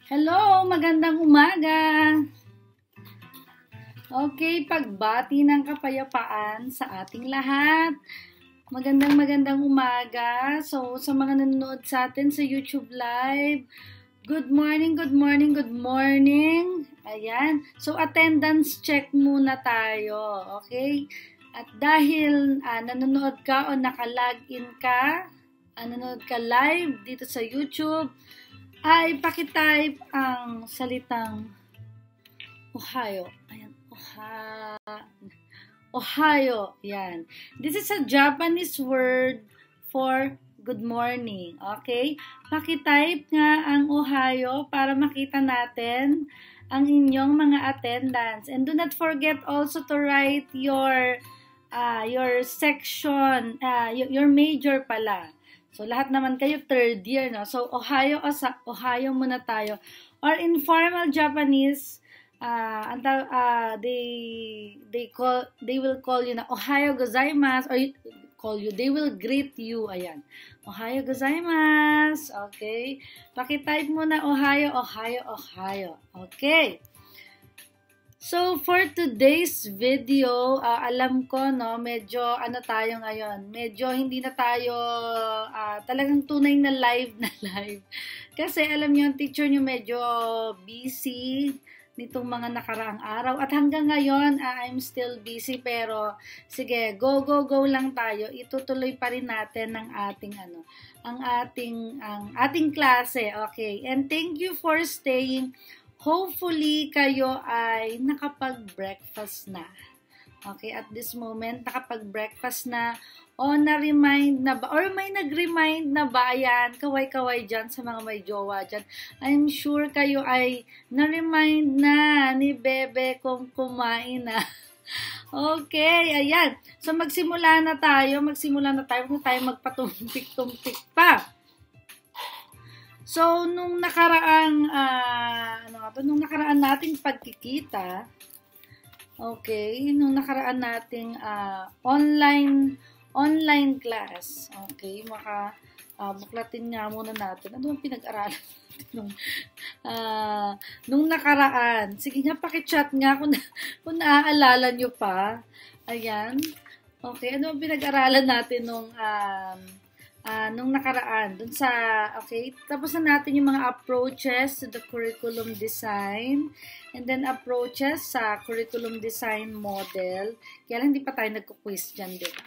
Hello, magandang umaga. Okay, pagbati ng kapayapaan sa ating lahat. Magandang umaga. So, sa mga nanonood sa atin sa YouTube Live, good morning. Ayan. So, attendance check muna tayo. Okay? At dahil nanonood ka o naka-login ka, nanonood ka live dito sa YouTube, ay pakitype ang salitang Ohio. Ayan, Ohio. Yan. This is a Japanese word for good morning. Okay? Pakitype nga ang Ohio para makita natin ang inyong mga attendance. And do not forget also to write your section, your major pala. So, lahat naman kayo third year, no? So, Ohio muna tayo. Or informal Japanese, they will call you na Ohio gozaimasu, or they will greet you, ayan. Ohio gozaimasu, okay? Pakitype muna Ohio. Okay. So, for today's video, alam ko, no, medyo tayo ngayon. Medyo hindi na tayo talagang tunay na live. Kasi alam niyo, yung teacher niyo medyo busy nitong mga nakaraang araw. At hanggang ngayon, I'm still busy. Pero, sige, go lang tayo. Itutuloy pa rin natin ang ating klase. Okay. And thank you for staying. Hopefully, kayo ay nakapag-breakfast na. Okay, at this moment, nakapag-breakfast na o na-remind na ba, or may nag-remind na ba, ayan, kaway-kaway dyan sa mga may jowa dyan. I'm sure kayo ay na-remind na ni Bebe kung kumain na. Okay, ayan. So magsimula na tayo. Huwag na tayo magpatumpik-tumpik pa. So nung nakaraang nung nakaraan nating pagkikita, okay, nung nakaraan nating online class. Okay, buklatin nga muna natin. Ano ang pinag-aralan natin nung nakaraan? Sige nga, paki-chat nga kung naaalala nyo pa. Ayan. Okay, ano ang pinag-aralan natin nung nakaraan? Okay, tapos na natin yung mga approaches to the curriculum design and then approaches sa curriculum design model. Kaya lang hindi pa tayo nagko-quiz dyan, diba?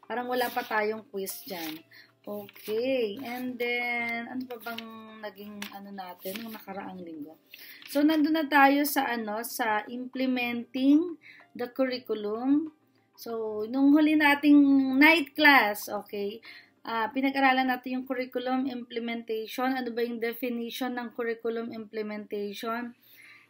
Parang wala pa tayong quiz dyan. Okay, and then ano pa bang naging natin nung nakaraang linggo? So nandun na tayo sa sa implementing the curriculum. So nung huli nating night class, okay, pinag-aralan natin yung curriculum implementation. Ano ba yung definition ng curriculum implementation?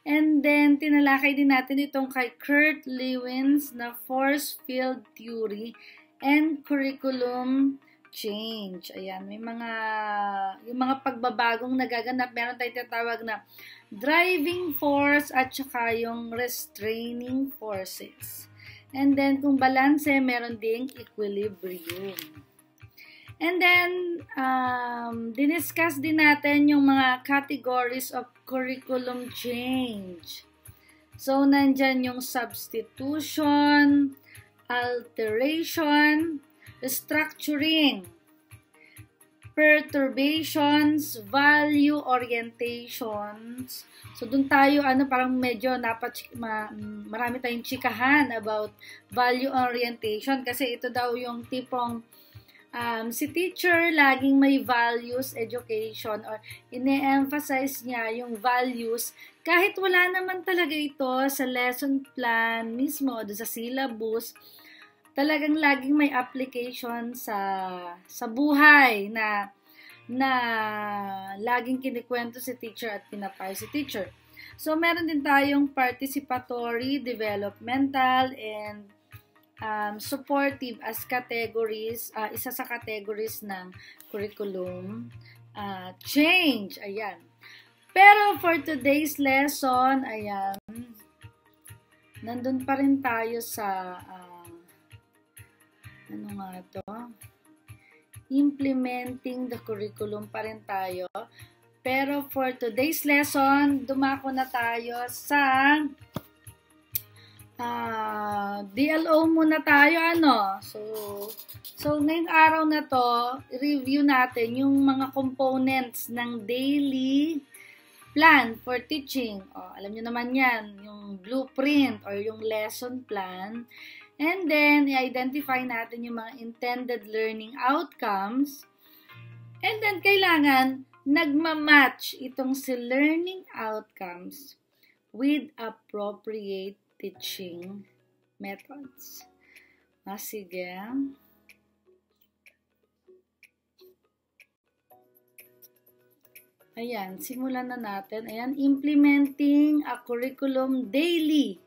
And then, tinalakay din natin itong kay Kurt Lewins na force field theory and curriculum change. Ayan, yung mga pagbabagong nagaganap. Meron tayong tinatawag na driving force at saka yung restraining forces. And then, kung balance, meron ding equilibrium. And then, diniscuss din natin yung mga categories of curriculum change. So, nandyan yung substitution, alteration, restructuring, perturbations, value orientations. So, dun tayo, parang medyo marami tayong chikahan about value orientation kasi ito daw yung tipong si teacher laging may values education or ine-emphasize niya yung values kahit wala naman talaga ito sa lesson plan mismo o sa syllabus, talagang laging may application sa buhay na laging kinikwento si teacher at pinapayo si teacher. So meron din tayong participatory, developmental, and supportive as categories, isa sa categories ng curriculum change. Ayan. Pero for today's lesson, ayan, nandun pa rin tayo sa implementing the curriculum pa rin tayo. Pero for today's lesson, dumako na tayo sa DLO muna tayo, So, ngayong araw na to, review natin yung mga components ng daily plan for teaching. Alam nyo naman yan, yung blueprint or yung lesson plan. And then, i-identify natin yung mga intended learning outcomes. And then, kailangan nagmamatch itong si learning outcomes with appropriate teaching methods. Sige. Ayan, simulan na natin. Ayan, implementing a curriculum daily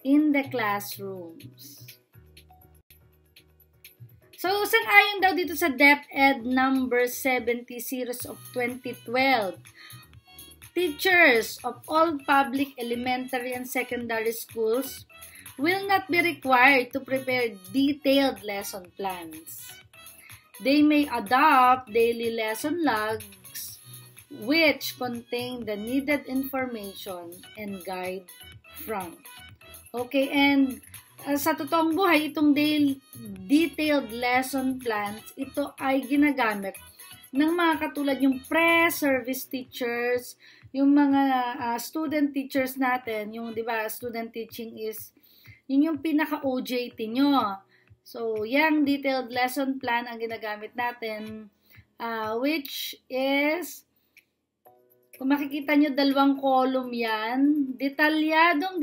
in the classrooms. So, sang-ayon daw dito sa DepEd number 70 series of 2012. Teachers of all public elementary and secondary schools will not be required to prepare detailed lesson plans. They may adopt daily lesson logs which contain the needed information and guide from. Okay, and sa totoong buhay, itong detailed lesson plans, ito ay ginagamit ng mga katulad yung pre-service teachers, yung mga student teachers natin, yung 'di ba, student teaching is yun yung pinaka-OJT nyo. So, yung detailed lesson plan ang ginagamit natin, which is, kung makikita nyo, 2 column yan, detalyado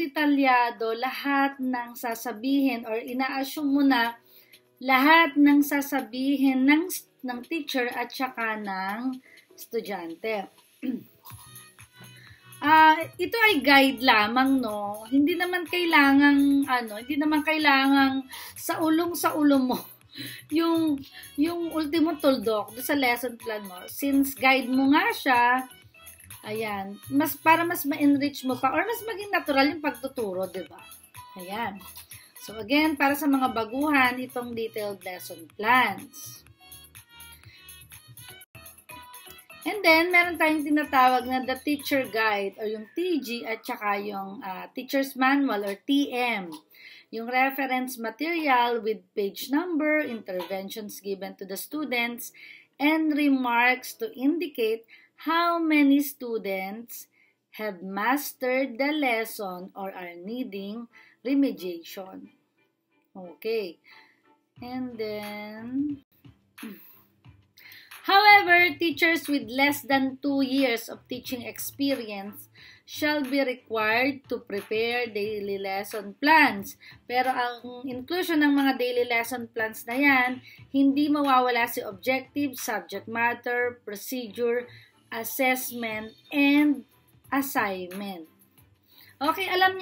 lahat ng sasabihin or ina-assume mo na lahat ng sasabihin ng teacher at saka ng estudyante. Ito ay guide lamang, no? Hindi naman kailangang sa ulo mo yung ultimo tuldok sa lesson plan mo. Since guide mo nga siya, ayan, para mas ma-enrich mo pa or mas maging natural yung pagtuturo, 'di ba? Ayan. So again, para sa mga baguhan, itong detailed lesson plans. And then, meron tayong tinatawag na the teacher guide o yung TG at saka yung teacher's manual or TM. Yung reference material with page number, interventions given to the students, and remarks to indicate how many students have mastered the lesson or are needing remediation. Okay. And then, however, teachers with less than 2 years of teaching experience shall be required to prepare daily lesson plans. Pero ang inclusion ng mga daily lesson plans na yan, hindi mawawala si objective, subject matter, procedure, assessment, and assignment. Okay, alam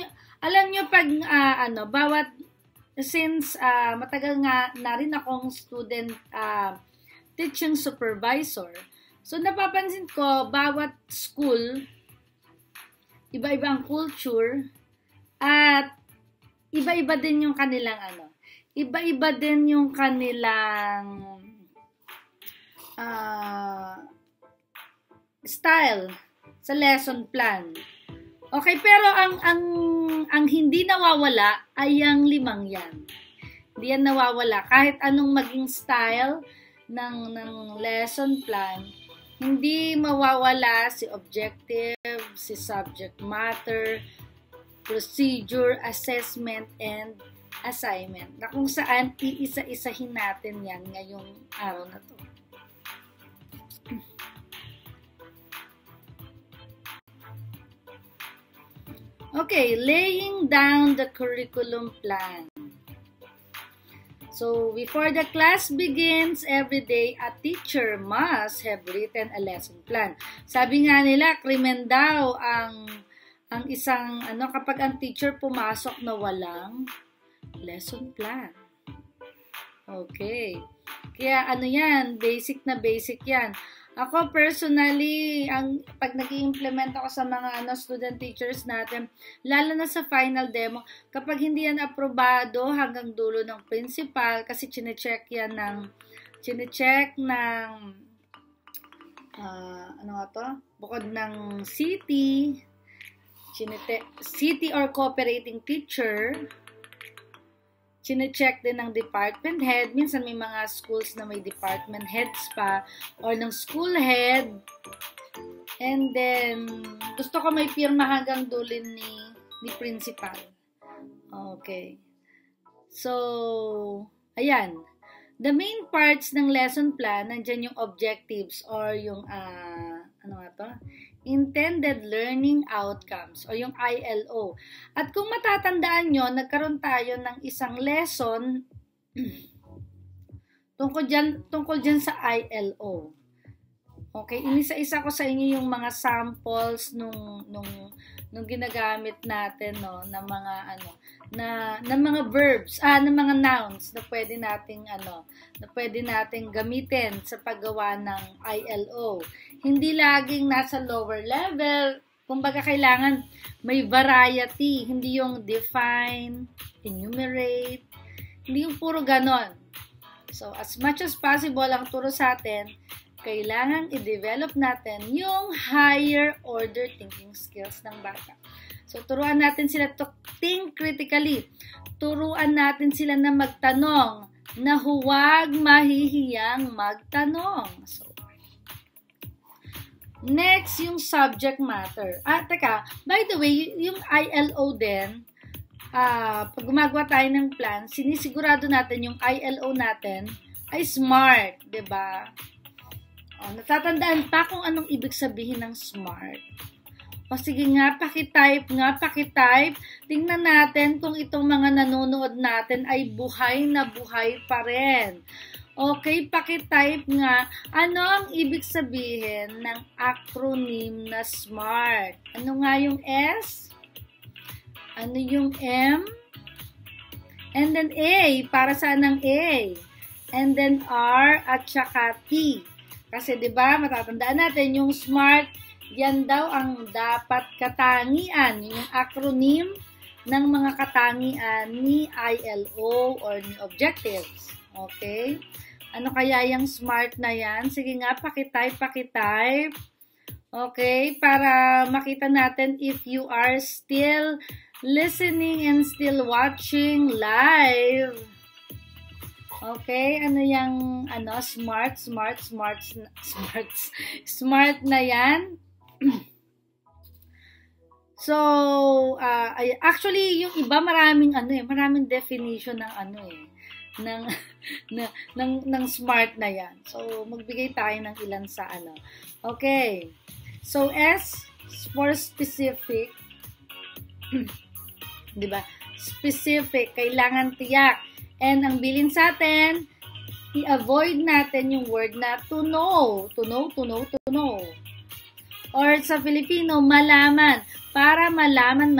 nyo pag since matagal nga na rin akong student teaching supervisor. So, napapansin ko, bawat school, iba-iba ang culture, at iba-iba din yung kanilang iba-iba din yung kanilang style sa lesson plan. Okay, pero ang hindi nawawala ay ang 5 yan. Hindi yan nawawala. Kahit anong maging style ng lesson plan, hindi mawawala si objective, si subject matter, procedure, assessment, and assignment. Na kung saan iisa-isahin natin yan ngayong araw na to. Okay, laying down the curriculum plan. So, before the class begins, every day, a teacher must have written a lesson plan. Sabi nga nila, krimen daw ang isang, kapag ang teacher pumasok na walang lesson plan. Okay. Kaya yan, basic na basic yan. Ako personally, pag nag-i-implement ako sa mga student teachers natin, lalo na sa final demo, kapag hindi yan aprobado hanggang dulo ng principal, kasi chinecheck ng bukod ng city or cooperating teacher, chinecheck din ng department head. Minsan may mga schools na may department heads pa or ng school head. And then, gusto ko may pirma hanggang dulin ni principal. Okay. So, ayan. The main parts ng lesson plan, nandyan yung objectives or yung, intended learning outcomes o yung ILO. At kung matatandaan nyo, nagkaroon tayo ng isang lesson tungkol dyan sa ILO. Okay, inisa-isa ko sa inyo yung mga samples nung ginagamit natin ng mga ng mga verbs, ng mga nouns na pwede nating gamitin sa paggawa ng ILO. Hindi laging nasa lower level, kumbaga kailangan may variety, hindi yung define, enumerate, hindi yung puro ganon. So, as much as possible, ang turo sa atin, kailangan i-develop natin yung higher order thinking skills ng bata. So, turuan natin sila to think critically. Turuan natin sila na magtanong, na huwag mahihiyang magtanong. So, next, yung subject matter. By the way, yung ILO din, pag gumagawa tayo ng plan, sinisigurado natin yung ILO natin ay SMART, 'di ba? Natatandaan pa kung anong ibig sabihin ng SMART. Sige nga, pakitype. Tingnan natin kung itong mga nanonood natin ay buhay na buhay pa rin. Okay, pakitype nga, ano ang ibig sabihin ng acronym na SMART? Ano nga yung S? Ano yung M? And then A, para saan ang A? And then R at saka T. Kasi 'di ba, matatandaan natin yung SMART, yan daw ang dapat katangian, yung acronym ng mga katangian ni ILO or ni objectives. Okay? Ano kaya yung SMART na yan? Sige nga, pakitype. Okay? Para makita natin if you are still listening and still watching live. Okay? Ano yung SMART na yan? So, actually, yung iba maraming definition ng SMART na yan. So, magbigay tayo ng ilan sa Okay. So, S for specific. Diba? Specific. Kailangan tiyak. And ang bilin sa atin, i-avoid natin yung word na to know. To know. Or sa Filipino, malaman. Para malaman.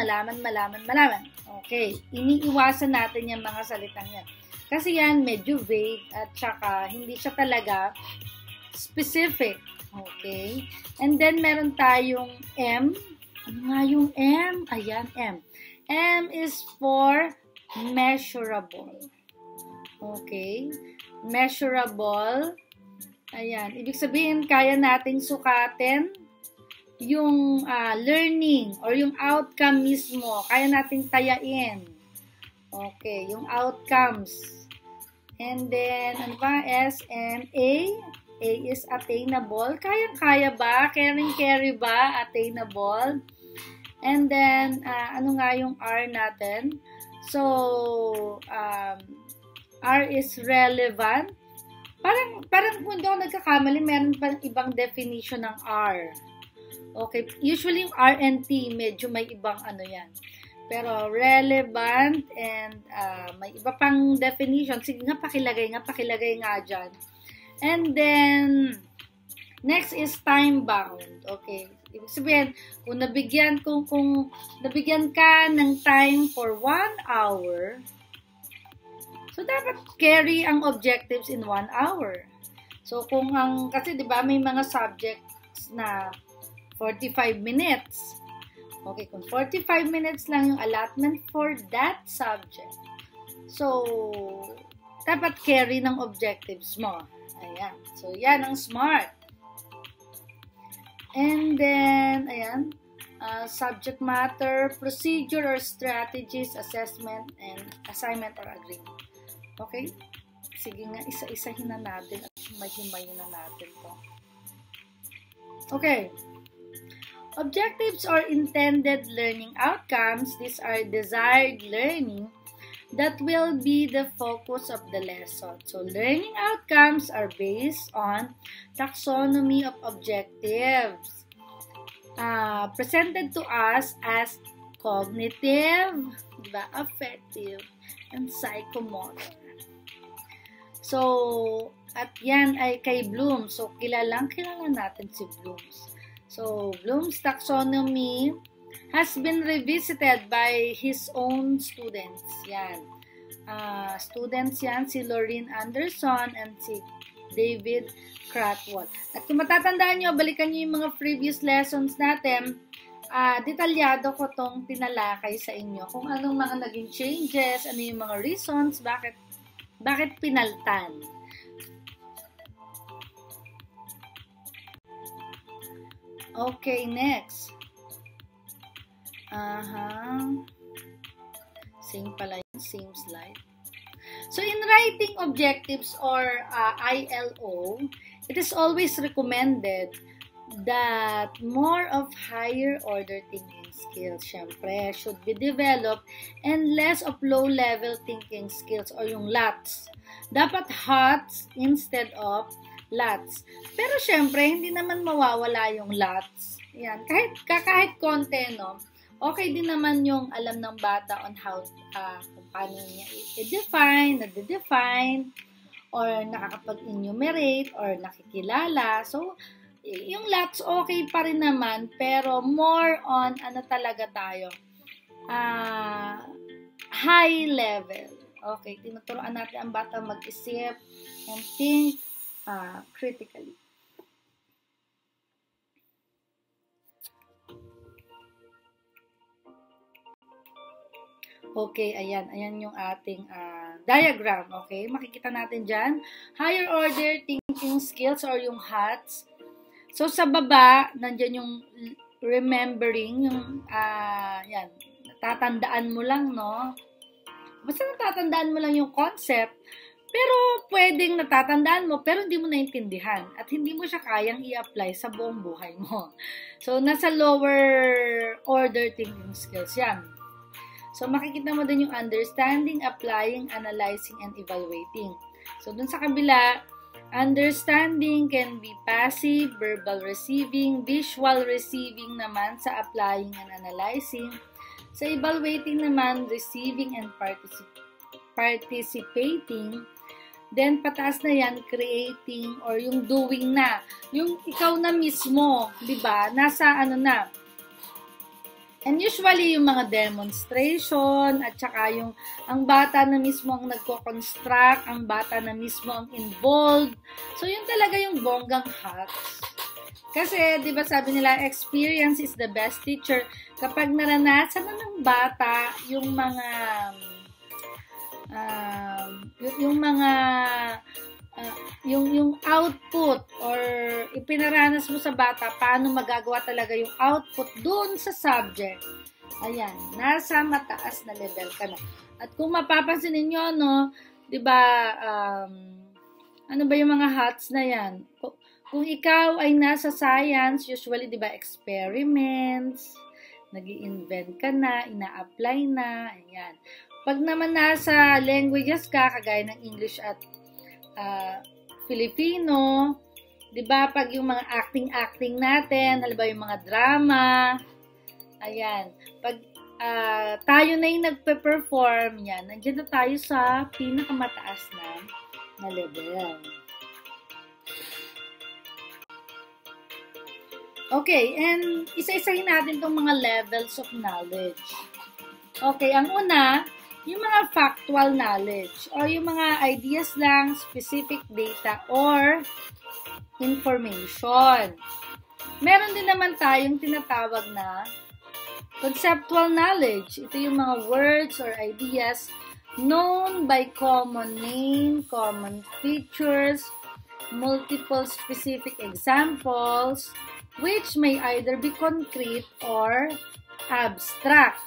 Okay. Iniiwasan natin yung mga salitang yan. Kasi yan, medyo vague at saka hindi siya talaga specific. Okay? And then, meron tayong M. Ano nga yung M? Ayan, M. M is for measurable. Okay? Measurable. Ayan. Ibig sabihin, kaya nating sukatin yung learning or yung outcome mismo. Kaya nating tayain. Okay, yung outcomes. And then, ano ba? S and A. A is attainable. Kaya ba? Carry ba? Attainable. And then, ano nga yung R natin? So, R is relevant. Parang kung hindi ako nagkakamali, meron pa ibang definition ng R. Okay, usually yung R and T, medyo may ibang yan. Pero relevant and may iba pang definition. Sige nga, pakilagay nga dyan. And then, next is time-bound. Okay. Ibig sabihin, kung nabigyan ka ng time for 1 hour, so dapat carry ang objectives in 1 hour. So, kasi di ba may mga subjects na 45 minutes. Okay, kung 45 minutes lang yung allotment for that subject. So, dapat carry ng objectives mo. Ayan. So, yan ang SMART. And then, ayan, subject matter, procedure or strategies, assessment, and assignment or agreement. Okay? Sige nga, isa-isahin na natin at himay-himayin na natin to. Okay. Objectives or intended learning outcomes, these are desired learning that will be the focus of the lesson. So, learning outcomes are based on taxonomy of objectives presented to us as cognitive, affective, and psychomotor. So, at yan ay kay Bloom. So, kilala natin si Bloom. So, Bloom's taxonomy has been revisited by his own students. Yan. Students yan, si Lauren Anderson and si David Cratwell. At kung matatandaan nyo, balikan nyo yung mga previous lessons natin, detalyado ko tong tinalakay sa inyo. Kung anong mga naging changes, ano yung mga reasons, bakit pinaltan. Okay, next. Same pala yun, same slide. So, in writing objectives or ILO, it is always recommended that more of higher order thinking skills, syempre, should be developed and less of low-level thinking skills or yung LATs. Dapat HOTs instead of LATs. Pero syempre, hindi naman mawawala yung LATs. Yan. Kahit konti, no? Okay din naman yung alam ng bata on how, kung paano niya i-define, nade-define, or nakakapag-enumerate or nakikilala. So, yung lots okay pa rin naman, pero more on ano talaga tayo, high level. Okay, tinuturuan natin ang bata mag-isip and think critically. Okay, ayan yung ating diagram. Okay, makikita natin dyan. Higher order thinking skills or yung HATS. So, sa baba, nandyan yung remembering, yung, yan, natatandaan mo lang, no? Basta natatandaan mo lang yung concept, pero pwedeng natatandaan mo, pero hindi mo naintindihan at hindi mo siya kayang i-apply sa buong buhay mo. So, nasa lower order thinking skills yan. So, makikita mo din yung understanding, applying, analyzing, and evaluating. So, dun sa kabila, understanding can be passive, verbal receiving, visual receiving naman sa applying and analyzing. Sa evaluating naman, receiving and participating. Then, pataas na yan, creating or yung doing na. Yung ikaw na mismo, di ba? Nasa ano na. And usually, yung mga demonstration at saka yung ang bata na mismo ang nagko-construct, ang bata na mismo ang involved. So, yun talaga yung bonggang hacks. Kasi, di ba sabi nila, experience is the best teacher. Kapag naranasan na ng bata yung mga yung output or ipinaranas mo sa bata paano magagawa talaga yung output doon sa subject. Ayan, nasa mataas na level ka na. At kung mapapansin niyo, no, 'di ba, ano ba yung mga hats na 'yan? Kung ikaw ay nasa science, usually 'di ba experiments, nag-i-invent ka na, ina-apply na, ayan. Pag naman nasa languages ka, kagaya ng English at Filipino, 'di ba, pag yung mga acting natin, halimbawa yung mga drama, ayan, pag tayo na yung nagpe-perform, yan, nandiyan na tayo sa pinakamataas na level. Okay, and isa-isahin natin itong mga levels of knowledge. Okay, ang una, yung mga factual knowledge o yung mga ideas lang, specific data or information. Meron din naman tayong tinatawag na conceptual knowledge. Ito yung mga words or ideas known by common name, common features, multiple specific examples, which may either be concrete or abstract.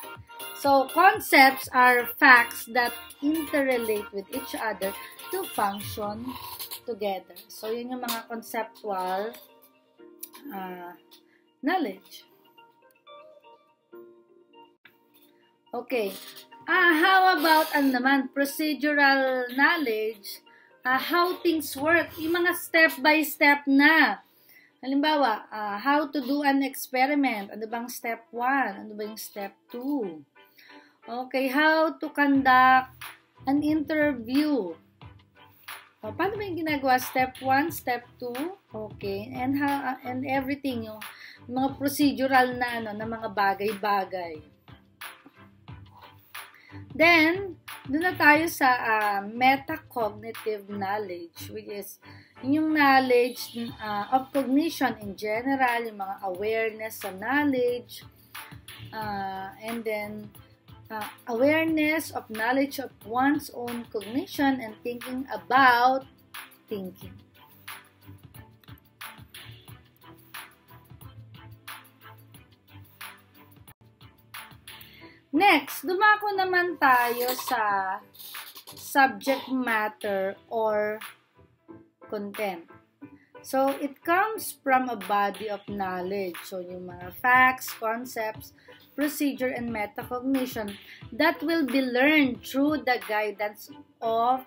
So, concepts are facts that interrelate with each other to function together. So, yun yung mga conceptual knowledge. Okay. How about procedural knowledge? How things work. Yung mga step-by-step na. Halimbawa, how to do an experiment. Ano bang step 1? Ano ba yung step 2? Okay, how to conduct an interview. Paano ba yung ginagawa? Step 1, step 2. Okay, and how and everything, yung mga procedural na mga bagay-bagay. Then, doon na tayo sa metacognitive knowledge, which is yung knowledge of cognition in general, yung mga awareness sa knowledge, and then awareness of knowledge of one's own cognition and thinking about thinking. Next, dumako naman tayo sa subject matter or content. So, it comes from a body of knowledge. So, yung mga facts, concepts, procedure, and metacognition that will be learned through the guidance of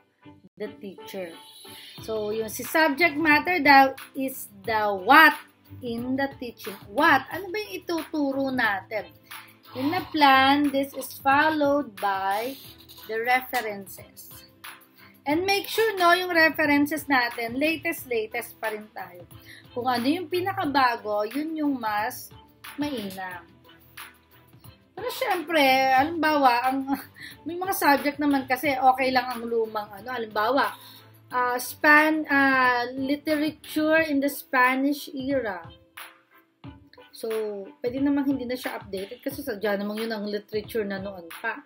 the teacher. So, yung si subject matter daw is the what in the teaching. What? Ano ba yung ituturo natin? In the plan, this is followed by the references. And make sure, no, yung references natin, latest pa rin tayo. Kung ano yung pinakabago, yun yung mas mainam. Pero syempre, halimbawa, may mga subject naman kasi okay lang ang lumang halimbawa, literature in the Spanish era. So, pwede namang hindi na siya updated kasi sadya namang yun ang literature na noon pa.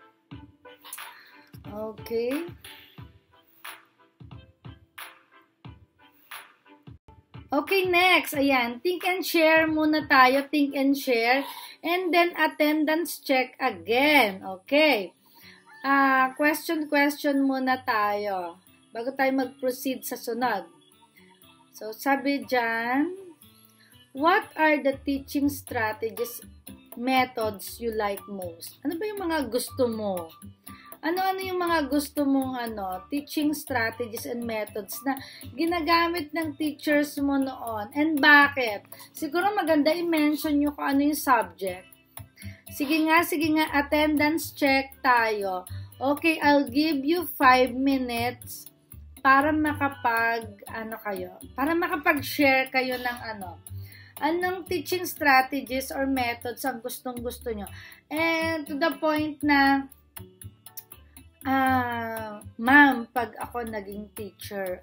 Okay. Okay, next. Ayan. Think and share muna tayo. Think and share. And then, attendance check again. Okay. Question muna tayo. Bago tayo mag-proceed sa sunod. So, sabi dyan, what are the teaching strategies, methods you like most? Ano ba yung mga gusto mo? Ano-ano yung mga gusto mong teaching strategies and methods na ginagamit ng teachers mo noon? And bakit? Siguro maganda i-mention nyo kung ano yung subject. Sige nga, attendance check tayo. Okay, I'll give you 5 minutes para makapag-share kayo ng anong teaching strategies or methods ang gustong-gusto nyo. And to the point na ma'am, pag ako naging teacher,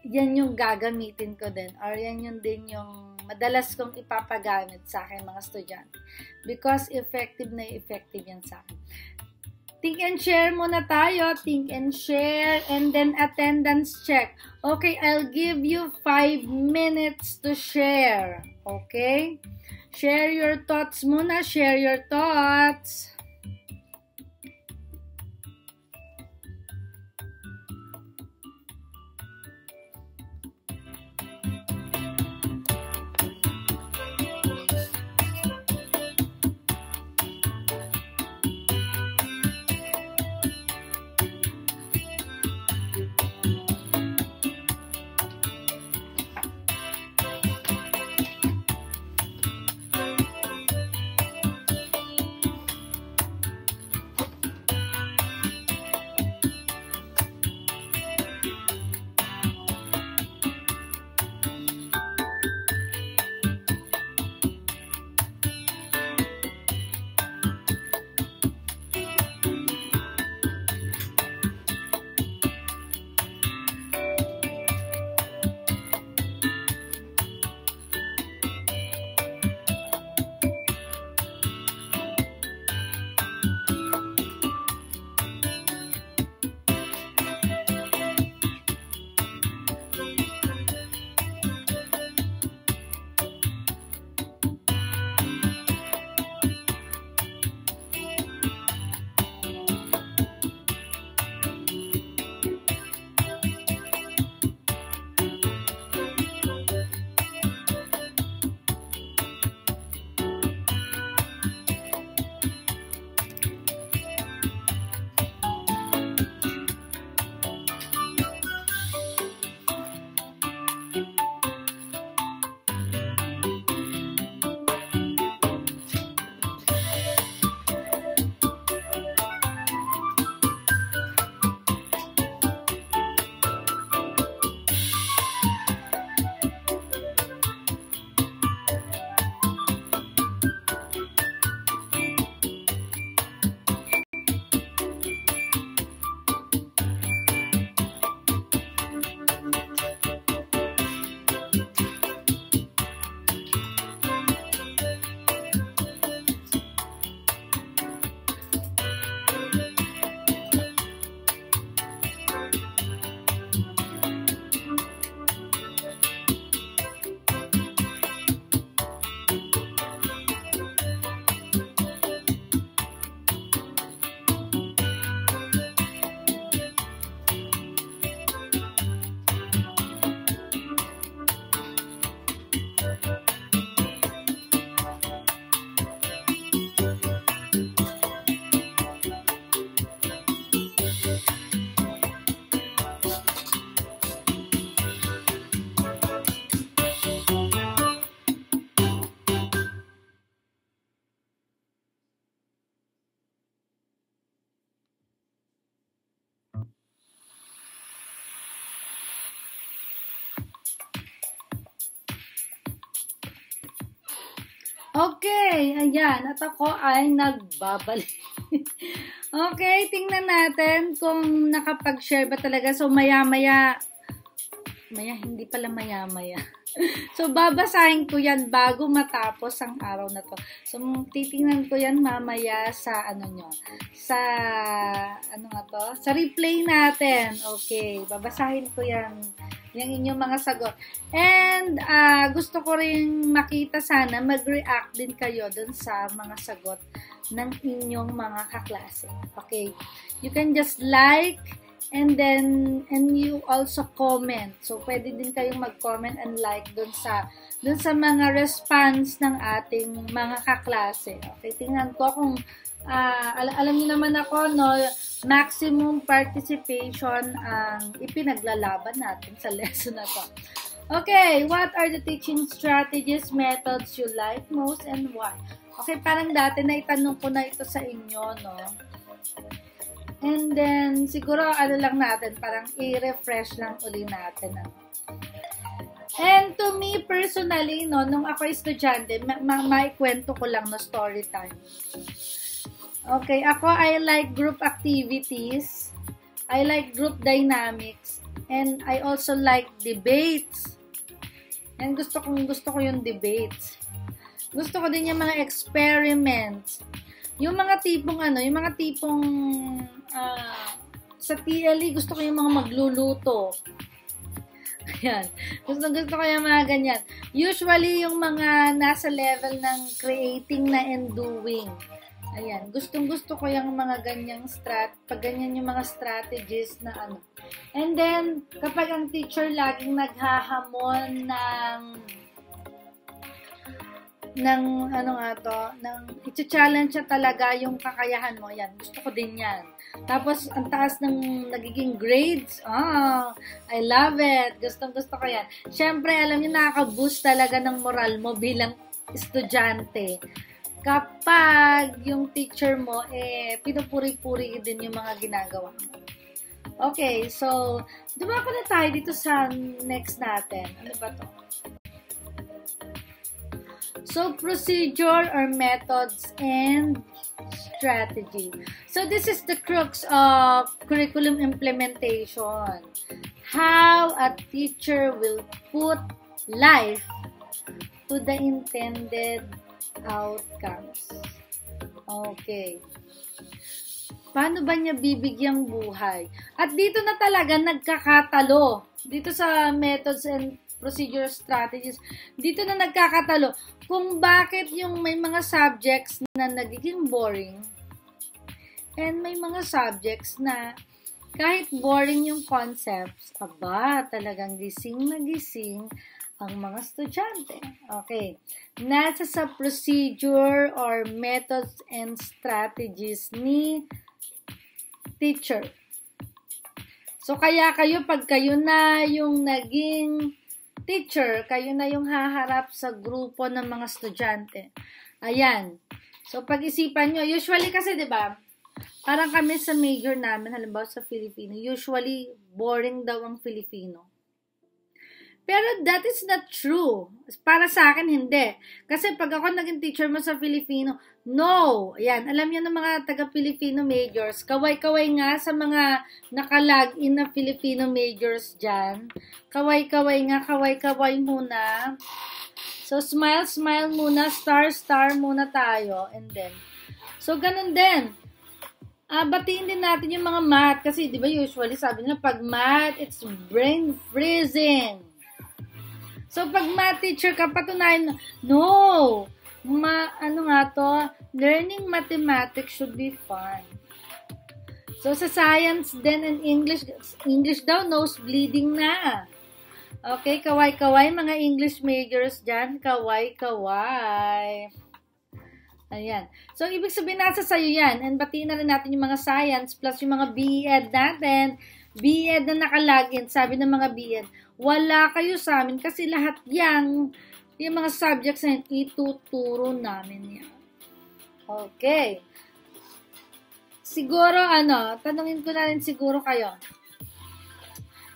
yan yung gagamitin ko din, or yan yung din yung madalas kong ipapagamit sa akin mga estudyante. Because effective na effective yan sa akin. Think and share muna tayo. Think and share, and then attendance check. Okay, I'll give you 5 minutes to share. Okay? Share your thoughts muna. Share your thoughts. Okay, ayan. At ako ay nagbabalik. Okay, tingnan natin kung nakapag-share ba talaga. So, maya-maya, hindi pala maya-maya. So, babasahin ko yan bago matapos ang araw na to. So, titingnan ko yan mamaya sa sa replay natin. Okay, babasahin ko yan. Yung inyong mga sagot. And, gusto ko rin makita sana, mag-react din kayo dun sa mga sagot ng inyong mga kaklase. Okay? You can just like, and you also comment. So, pwede din kayong mag-comment and like dun sa mga response ng ating mga kaklase. Okay? Tingnan ko kung, alam niyo naman ako, no, maximum participation ang ipinaglalaban natin sa lesson na to. Okay, what are the teaching strategies, methods you like most and why? Okay, parang dati na itanong ko na ito sa inyo, no? And then, siguro, lang natin, parang i-refresh lang uli natin, ano? And to me, personally, no, nung ako estudyante, maikwento ko lang no story time. Okay, ako, I like group activities, I like group dynamics, and I also like debates. And gusto ko yung debates. Gusto ko din yung mga experiments. Yung mga tipong sa TLE, gusto ko yung mga magluluto. Ayan. Gusto ko yung mga ganyan. Usually, yung mga nasa level ng creating na and doing. Ayan, gusto ko yung mga ganyang pag ganyan yung mga strategies na ano. And then, kapag ang teacher laging naghahamon i-challenge siya talaga yung kakayahan mo. Ayan, gusto ko din yan. Tapos, ang taas ng nagiging grades. I love it. Gusto ko yan. Siyempre, alam niyo, nakaka-boost talaga ng moral mo bilang estudyante. Kapag yung teacher mo, pinupuri-puri din yung mga ginagawa mo. Okay, so, dumako na tayo dito sa next natin. Ano ba to? So, procedure or methods and strategy. So, this is the crux of curriculum implementation. How a teacher will put life to the intended outcomes. Okay. Paano ba niya bibigyang buhay? At dito na talaga nagkakatalo. Dito sa methods and procedure strategies, dito na nagkakatalo kung bakit yung may mga subjects na nagiging boring and may mga subjects na kahit boring yung concepts, talagang gising na gising ang mga estudyante. Okay. Nasa sa procedure or methods and strategies ni teacher. So, kaya kayo, pag kayo na yung naging teacher, kayo na yung haharap sa grupo ng mga estudyante. Ayan. So, pag-isipan nyo, usually kasi, di ba, parang kami sa major namin, halimbawa sa Filipino, usually boring daw ang Filipino. Pero that is not true. Para sa akin, hindi. Kasi pag ako naging teacher mo sa Filipino, no. Ayan, alam niyo ng mga taga-Filipino majors, kaway-kaway nga sa mga naka-login na Filipino majors dyan. Kaway-kaway nga, kaway-kaway muna. So, smile muna, star muna tayo. And then, so, ganun din. Batiin din natin yung mga math. Kasi, di ba, usually, sabi nila, pag math, it's brain freezing. So, pag math teacher ka, patunayan, no! Learning mathematics should be fun. So, sa science din and English daw, nose bleeding na. Okay, kaway-kaway, mga English majors dyan, kaway-kaway. Ayan. So, ibig sabihin nasa sa'yo yan. And batiin na rin natin yung mga science plus yung mga BEd natin. BEd na nakalagin, sabi ng mga BEd, wala kayo sa amin kasi lahat yung mga subjects na ituturo namin yan. Okay. Siguro, tanungin ko na rin siguro kayo.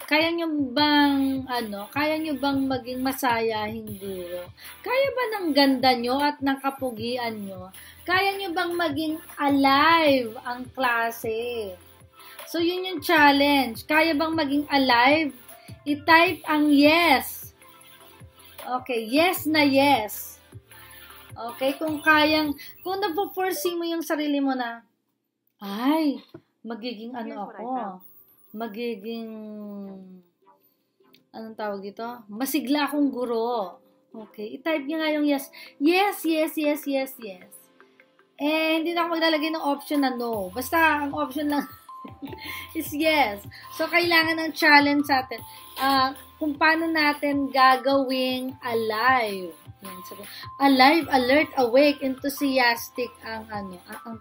Kaya nyo bang, kaya nyo bang maging masayahing guro? Kaya ba ng ganda nyo at ng kapugian nyo? Kaya nyo bang maging alive ang klase? So, yun yung challenge. Kaya bang maging alive? I-type ang yes. Okay, yes na yes. Okay, kung napo-foresee mo yung sarili mo na, ay, magiging magiging, anong tawag dito? Masigla akong guro. Okay, i-type nyo nga yung yes. Yes, yes, yes, yes, yes. Hindi na ako maglalagay ng option na no. Basta, ang option lang is yes. So, kailangan ng challenge sa atin. Kung paano natin gagawing alive. Yan, sabi, alive, alert, awake, enthusiastic ang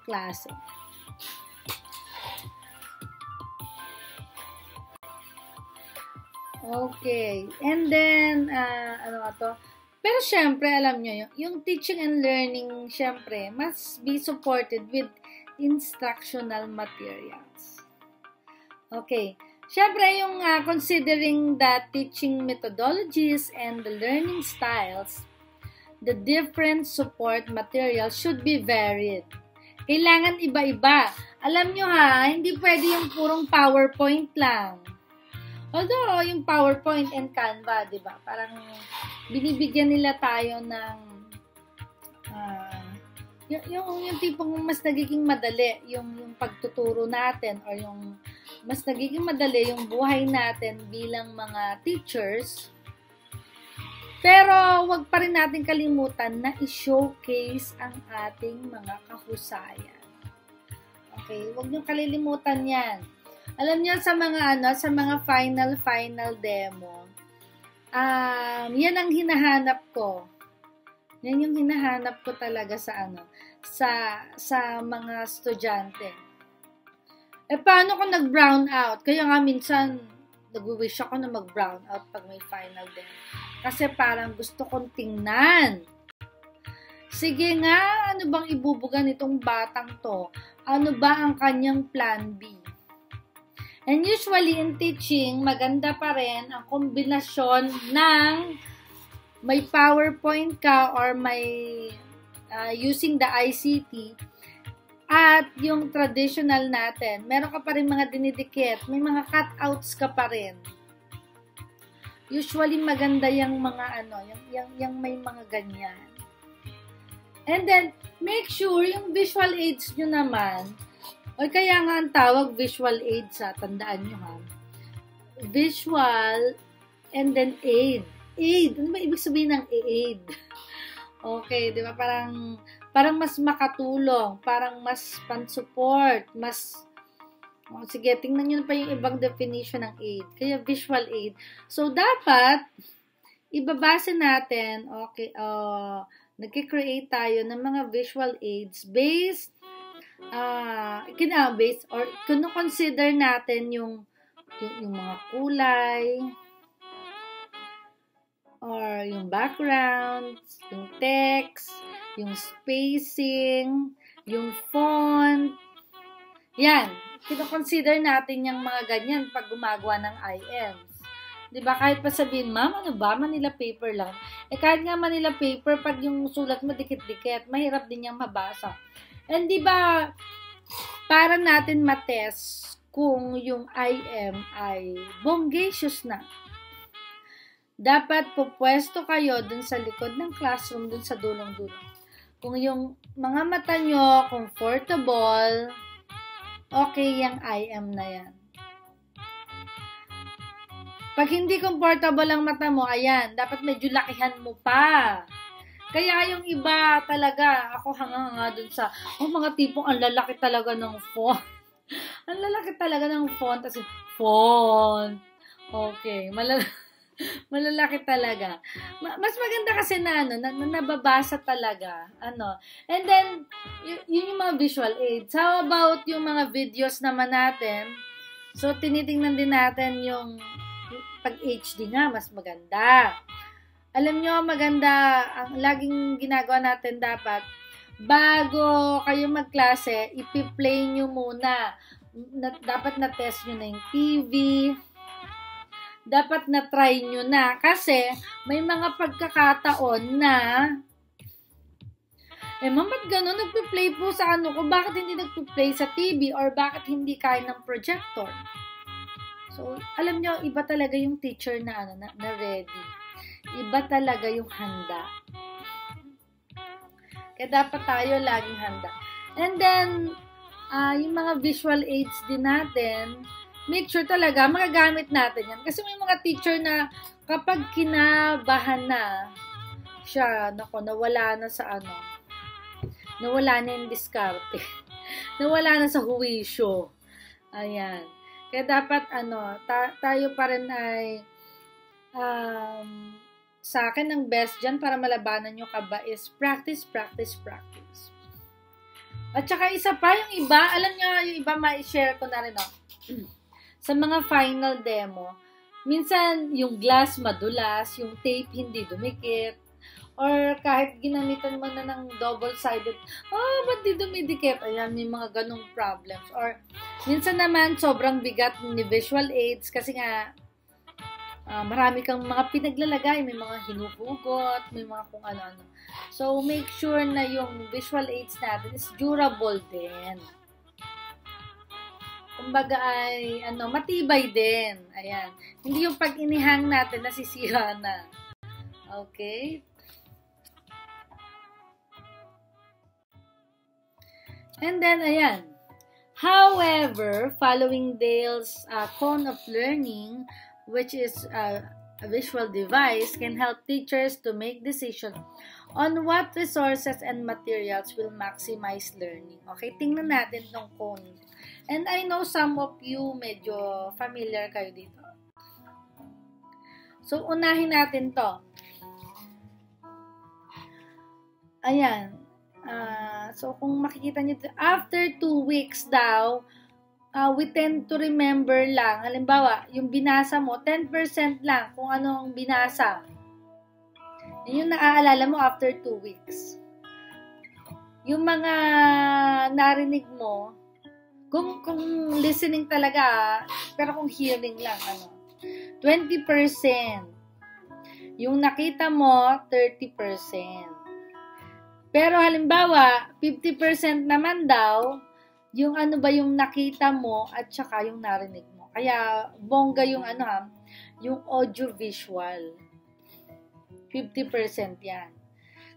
klase. Okay. And then, Pero syempre, alam nyo, yung teaching and learning, syempre, must be supported with instructional materials. Okay. Syempre, yung considering the teaching methodologies and the learning styles, the different support materials should be varied. Kailangan iba-iba. Alam nyo hindi pwede yung purong PowerPoint lang. Although, yung PowerPoint and Canva, di ba? Parang binibigyan nila tayo ng yung tipong mas nagiging madali yung pagtuturo natin or yung mas nagiging madali yung buhay natin bilang mga teachers. Pero, wag pa rin natin kalimutan na i-showcase ang ating mga kahusayan. Okay? Wag niyong kalilimutan yan. Alam niyo sa mga final demo, yan ang hinahanap ko. Yan yung hinahanap ko talaga sa mga estudyante. Paano kung nag-brown out? Kaya nga minsan, nag-wish ako na mag-brown out pag may final demo. Kasi parang gusto kong tingnan. Sige nga, ano bang ibubuga nitong batang to? Ano ba ang kanyang plan B? And usually in teaching, maganda pa rin ang kombinasyon ng may PowerPoint ka or may using the ICT at yung traditional natin. Meron ka pa rin mga dinidikit, may mga cutouts ka pa rin. Usually maganda yung mga yung may mga ganyan. And then, make sure yung visual aids nyo naman, o kaya nga ang tawag visual aids tandaan nyo visual and then aid. Aid, ano ba ibig sabihin ng aid? Okay, di ba? Parang mas makatulong, parang mas pan-support, sige, tingnan nyo pa yung ibang definition ng aid. Kaya visual aid. So, dapat, ibabase natin, nagki-create tayo ng mga visual aids based or consider natin yung mga kulay or yung background, yung text, yung spacing, yung font. Yan, kino-consider natin yung mga ganyan pag gumagawa ng IMs. 'Di ba? Kahit pa sabihin, ma'am, ano ba? Manila paper lang. Kahit nga Manila paper, pag yung sulat mo dikit-dikit, mahirap din niyang mabasa. And 'di ba, para natin matest kung yung IM ay bongacious na, dapat pupwesto kayo dun sa likod ng classroom, dun sa dulong-dulong. Kung yung mga mata nyo comfortable, okay yung IM na yan. Pag hindi comfortable ang mata mo, ayan, dapat medyo lakihan mo pa. Kaya yung iba talaga, ako hanga dun sa, mga tipong ang lalaki talaga ng font. Ang lalaki talaga ng font. Kasi, font. Okay, malalaki talaga. Mas maganda kasi na nababasa talaga. And then, yun yung mga visual aids. How about yung mga videos naman natin? So, tinitingnan din natin yung pag HD nga, mas maganda. Alam nyo, maganda, ang laging ginagawa natin dapat, bago kayo magklase, ipi-play nyo muna. Dapat na-test nyo na yung TV, dapat na-try nyo na. Kasi, may mga pagkakataon na, ma'am, ba't gano'n? Nagpi-play po sa ano ko? Bakit hindi nagpi-play sa TV? Or bakit hindi kaya ng projector? So, alam nyo, iba talaga yung teacher na, na ready. Iba talaga yung handa. Kaya dapat tayo laging handa. And then, yung mga visual aids din natin, make sure talaga, magagamit natin yan. Kasi may mga teacher na kapag kinabahan na siya, nawala na sa ano, nawala na yung diskarte. Nawala na sa huwisyo. Ayan. Kaya dapat, tayo pa rin ay, sa akin, ang best dyan para malabanan yung kaba is practice, practice, practice. At saka isa pa, yung iba, alam nyo, yung iba ma-share ko na rin, sa mga final demo, minsan yung glass madulas, yung tape hindi dumikit, or kahit ginamitan mo na ng double-sided, ba't di dumidikit? Ayan, may mga ganong problems. Or minsan naman, sobrang bigat ni visual aids kasi nga, marami kang mga pinaglalagay, may mga hinuhugot, may mga kung ano-ano. So, make sure na yung visual aids natin is durable din. Kumbaga ay, matibay din. Ayan. Hindi yung pag inihang natin, nasisira na. Okay? And then, ayan. However, following Dale's cone of learning, which is a visual device, can help teachers to make decisions on what resources and materials will maximize learning. Okay, tingnan natin tong cone. And I know some of you medyo familiar kayo dito. So, unahin natin to. Ayan. So, kung makikita nyo, after 2 weeks daw, we tend to remember lang. Halimbawa, yung binasa mo, 10% lang kung ano ang binasa. Yun yung naaalala mo after 2 weeks. Yung mga narinig mo, kung listening talaga, pero kung hearing lang, 20%. Yung nakita mo, 30%. Pero halimbawa, 50% naman daw, yung yung nakita mo at saka yung narinig mo. Kaya, bongga yung yung audio-visual. 50% yan.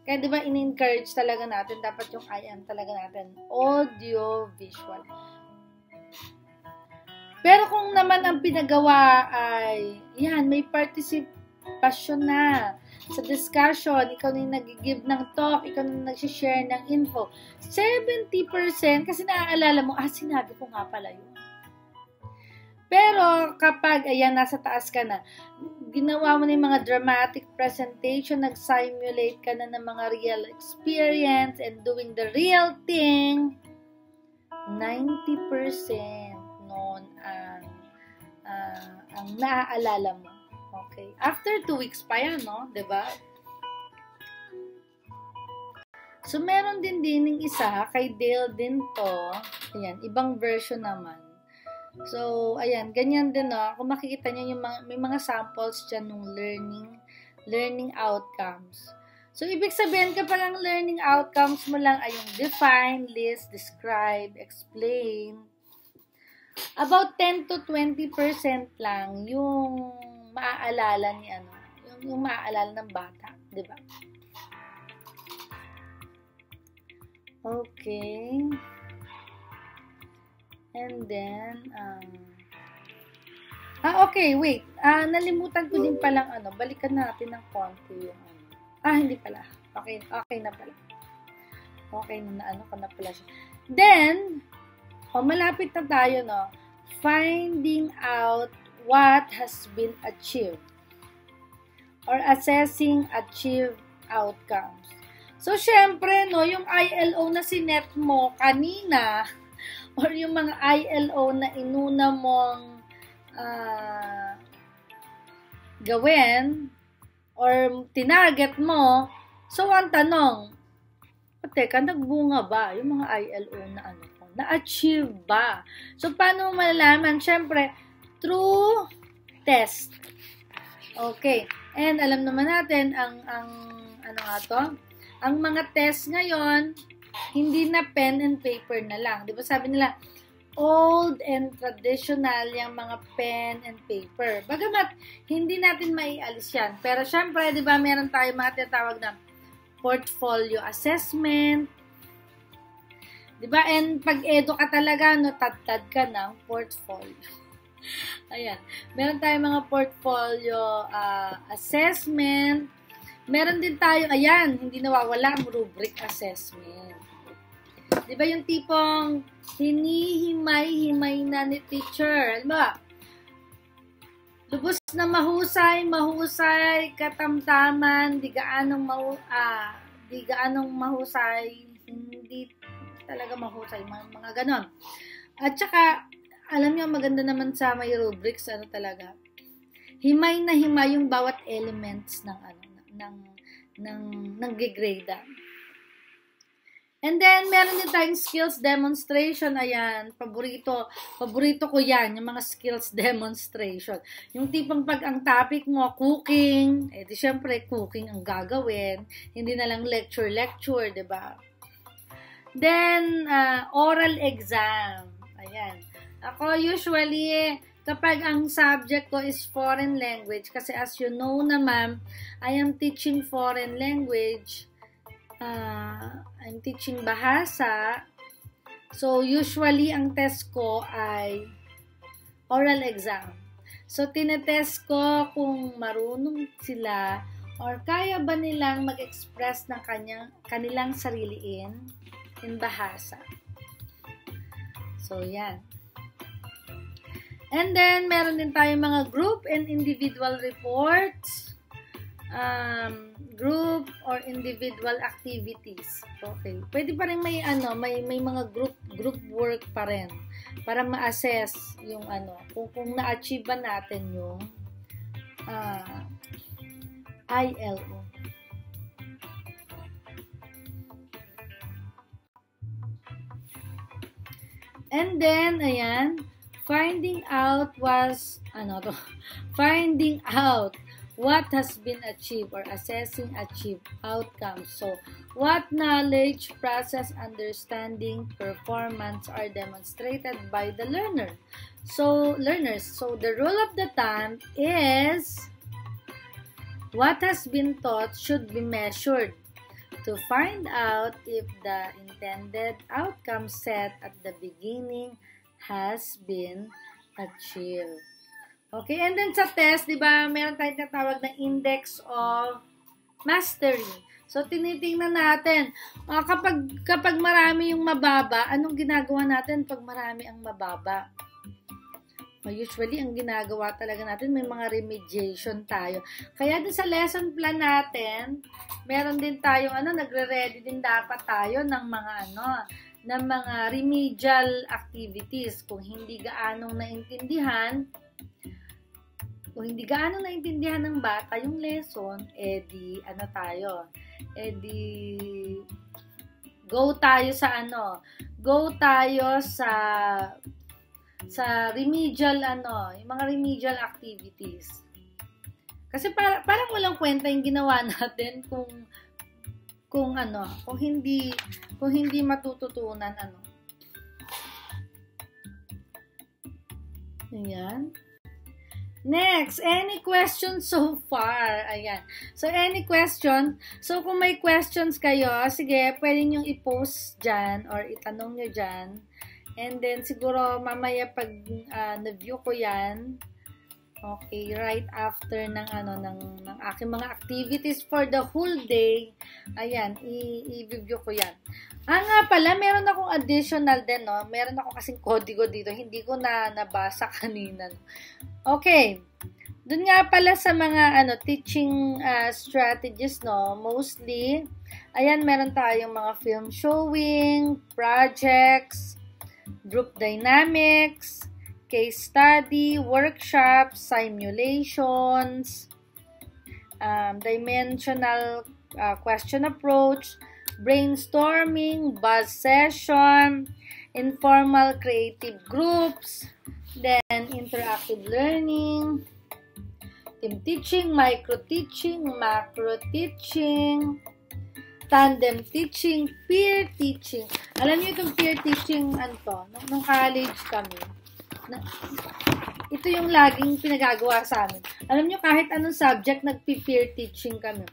Kaya diba, in-encourage talaga natin, dapat yung IM talaga natin, audio-visual. Pero kung naman ang pinagawa ay, yan, may participation na sa discussion, ikaw na yung nag-give ng talk, ikaw na yung nag-share ng info, 70% kasi naaalala mo, sinabi ko nga pala yun. Pero kapag, ayan, nasa taas ka na, ginawa mo na yung mga dramatic presentation, nag-simulate ka na ng mga real experience and doing the real thing, 90% noon ang naaalala mo. Okay. After 2 weeks pa yan, no? Diba? So, meron din yung isa, kay Dale din to. Ayan, ibang version naman. So, ayan, ganyan din, no? Kung makikita nyo, may mga samples dyan ng learning outcomes. So, ibig sabihin, kapag ang learning outcomes mo lang ay yung define, list, describe, explain, about 10 to 20% lang yung maaalala ni yung maaalala ng bata, 'di ba? Okay. And then okay, wait. Nalimutan ko din palang balikan natin ng konti yung hindi pala. Okay na pala. Okay na ko na pala siya. Then, malapit na tayo, no? Finding out what has been achieved or assessing achieved outcomes. So, syempre, no, yung ILO na sinet mo kanina or yung mga ILO na inuna mong gawin or tinarget mo, so, ang tanong, teka, nagbunga ba yung mga ILO na na-achieve ba? So, paano mo malalaman? Siyempre, through test. Okay. And alam naman natin, ang ano nga to? Ang mga test ngayon, hindi na pen and paper na lang. Di ba sabi nila, old and traditional yung mga pen and paper. Bagamat, hindi natin maialis yan. Pero syempre, di ba, meron tayo mga tinatawag na portfolio assessment. Di ba? And pag edo ka talaga, no, tad ka ng portfolio. Ayan. Meron tayong mga portfolio assessment. Meron din tayo, ayan, hindi nawawala ang rubric assessment. Di ba yung tipong hinihimay-himay na ni teacher? Alam ba? Lubos na mahusay, katamtaman, di gaanong mahusay, hindi talaga mahusay, mga ganon. At saka, alam niyo, maganda naman sa may rubrics, ano talaga, himay na himay yung bawat elements ng grade. And then, meron din tayong skills demonstration. Ayan, paborito ko yan, yung mga skills demonstration. Yung tipong pag ang topic mo, cooking, di syempre, cooking ang gagawin. Hindi na lang lecture, diba? Then, oral exam. Ayan. Ako, usually, kapag ang subject ko is foreign language, kasi as you know naman, I am teaching foreign language, I'm teaching bahasa, so usually, ang test ko ay oral exam. So, tinetest ko kung marunong sila or kaya ba nilang mag-express ng kanilang sarili in bahasa. So, yan. And then, meron din tayong mga group and individual reports, group or individual activities. Okay. Pwede pa rin may mga group work pa rin para ma-assess yung kung na-achieve ba natin yung ILO. And then, ayan, finding out what has been achieved or assessing achieved outcomes. So, what knowledge, process, understanding, performance are demonstrated by the learner. So, learners. So, the rule of the thumb is what has been taught should be measured to find out if the intended outcome set at the beginning has been achieved. Okay, and then sa test, di ba, meron tayong tinatawag na index of mastery. So, tinitingnan natin, kapag marami yung mababa, anong ginagawa natin pag marami ang mababa? Usually, ang ginagawa talaga natin, may mga remediation tayo. Kaya din sa lesson plan natin, meron din tayong, nagre-ready din dapat tayo ng mga, ng mga remedial activities. Kung hindi gaanong naintindihan ng bata yung lesson, go tayo sa remedial, yung mga remedial activities. Kasi parang walang kwenta yung ginawa natin kung hindi matututunan, Ayan. Next, any questions so far? Ayan. So, any question? So, kung may questions kayo, sige, pwede nyo i-post dyan or itanong nyo dyan. And then, siguro, mamaya pag na-view ko yan, okay, right after ng aking mga activities for the whole day, ayan, i-review ko yan. Nga pala, meron akong additional din, no? Meron ako kasing kodigo dito, hindi ko na nabasa kanina. Okay. Doon nga pala sa mga teaching strategies, no? Mostly, ayan, meron tayong mga film showing, projects, group dynamics, case study, workshops, simulations, dimensional question approach, brainstorming, buzz session, informal creative groups, then interactive learning, team teaching, micro teaching, macro teaching, tandem teaching, peer teaching. Alam niyo itong peer teaching, nung college kami, ito yung laging pinagagawa sa amin. Alam niyo, kahit anong subject, nagpi-peer teaching kami.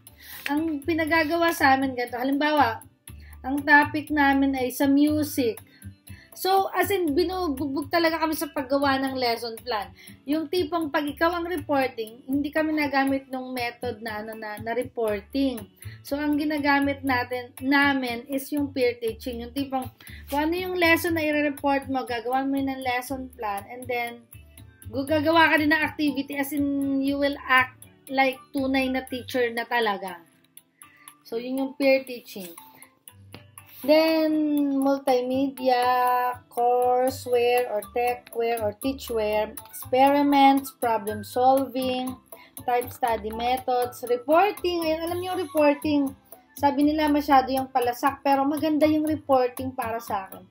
Ang pinagagawa sa amin ganito, halimbawa, ang topic namin ay sa music. So, as in, binubugbog talaga kami sa paggawa ng lesson plan. Yung tipong pag ikaw ang reporting, hindi kami nagamit ng method na reporting. So, ang ginagamit namin is yung peer teaching. Yung tipong, kung ano yung lesson na i-report mo, gagawa mo yun ng lesson plan, and then, gagawa ka din ng activity, as in, you will act like tunay na teacher na talaga. So, yun yung peer teaching. Then, multimedia, courseware, or techware, or teachware, experiments, problem solving, type study methods, reporting. Ayan, alam niyo yung reporting. Sabi nila masyado yung palasak, pero maganda yung reporting para sa akin.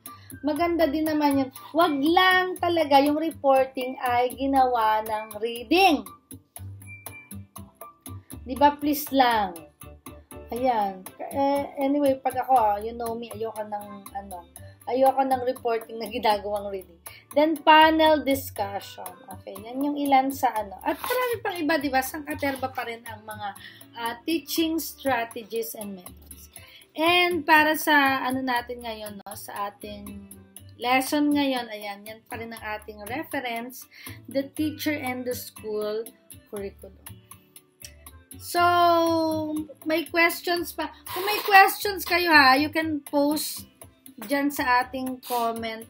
Maganda din naman yung, wag lang talaga yung reporting ay ginawa ng reading. Diba, please lang. Ayan. Anyway, pag ako, you know me, ayoko ng reporting na ginagawang reading. Then, panel discussion. Okay, yan yung ilan sa At marami pang iba, di ba? Sangkaterba pa rin ang mga teaching strategies and methods. And para sa natin ngayon, no, sa ating lesson ngayon, ayan, yan pa rin ang ating reference, the teacher and the school curriculum. So, may questions pa. Kung may questions kayo you can post dyan sa ating comment,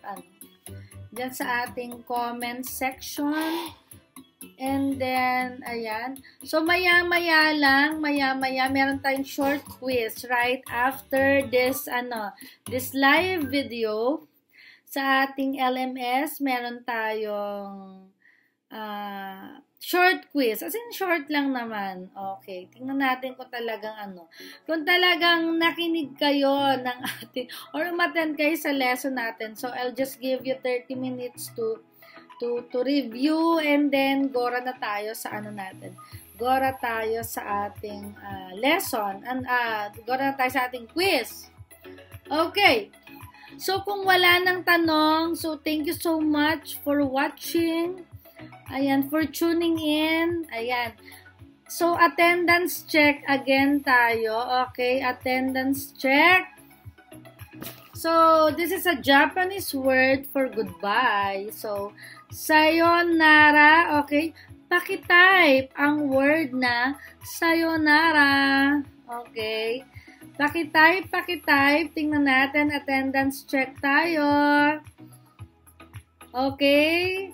dyan sa ating comment section. And then, ayan. So, maya-maya, meron tayong short quiz right after this, this live video sa ating LMS. Meron tayong, short quiz. As in, short lang naman. Okay. Tingnan natin kung talagang Kung talagang nakinig kayo ng ating, or umattend kayo sa lesson natin. So, I'll just give you 30 minutes to review, and then gora na tayo sa natin. Gora tayo sa ating lesson. And gora na tayo sa ating quiz. Okay. So, kung wala nang tanong, so thank you so much for watching. Ayan, for tuning in. Ayan. So, attendance check again tayo. Okay, attendance check. So, this is a Japanese word for goodbye. So, sayonara. Okay, pakitype ang word na sayonara. Okay. Pakitype. Tingnan natin, attendance check tayo. Okay.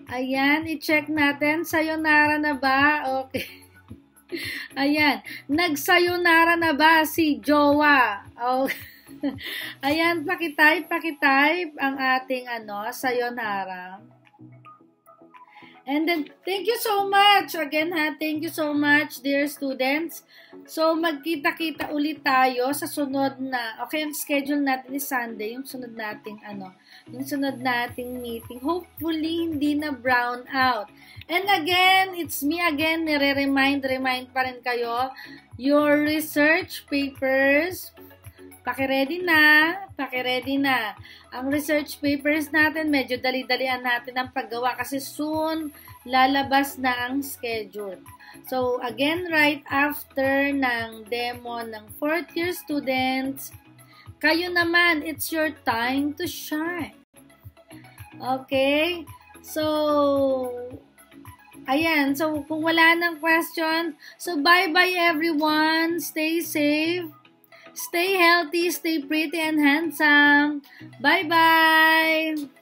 Ayan, i-check natin. Sayonara na ba? Okay. Ayan. Nagsayonara na ba si Jowa? Okay. Ayan, pakitype ang ating sayonara. And then, thank you so much. Again thank you so much, dear students. So, magkita-kita ulit tayo sa sunod na, okay, ang schedule natin is Sunday, yung sunod nating yung sunod nating meeting. Hopefully, hindi na brown out. And again, it's me again, nire-remind pa rin kayo, your research papers, Paki-ready na. Ang research papers natin, medyo dali-dalian natin ang paggawa kasi soon lalabas na ang schedule. So, again, right after ng demo ng 4th year students, kayo naman, it's your time to shine. Okay? So, ayan. So, kung wala ng question, so bye-bye everyone. Stay safe. Stay healthy, stay pretty and handsome. Bye-bye!